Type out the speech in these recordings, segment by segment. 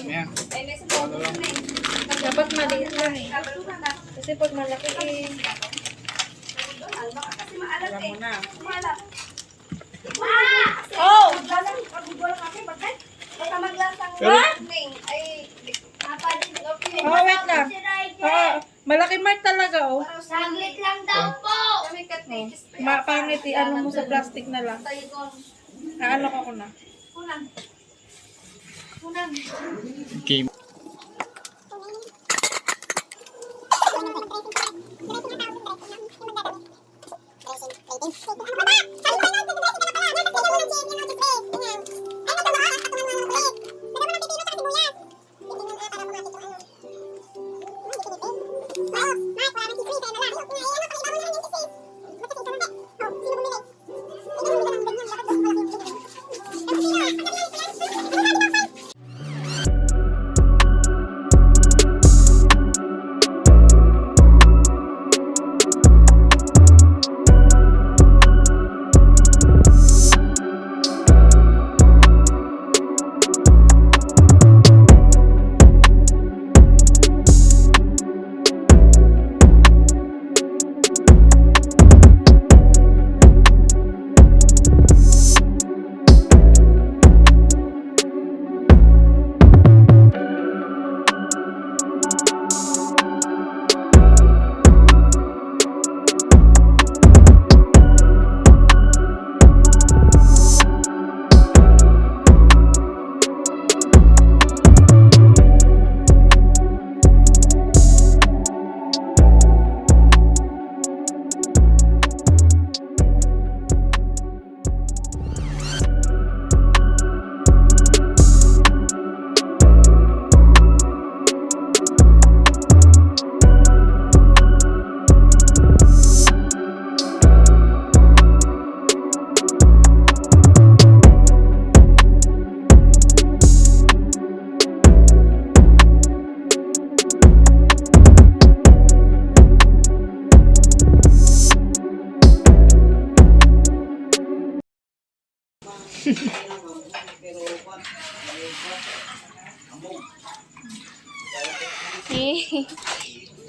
Yan. Dapat maliit lang eh. Kasi pag malaki eh. Alam mo na. Oh! Oh, wait lang. Malaki mark talaga oh. Saglit lang daw po! Pangit eh. Ano mo sa plastic na lang. Naano ko na. Okay.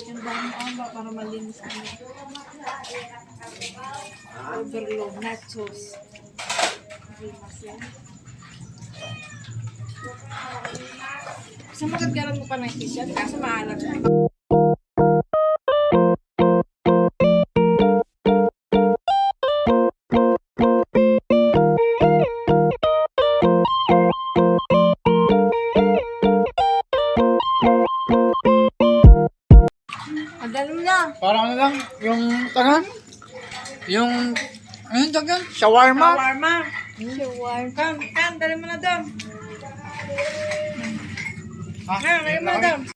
Yung dami para malinis ano. Overload, nachos. Sa magagalan mo pa ng t-shirt, kaso maalat na. Adalim na. Parang ano lang, yung tanan? Yung, ayun tagan? Shawarma? Shawarma. Kan, dali mo na dam. Ha? Dali mo na dam.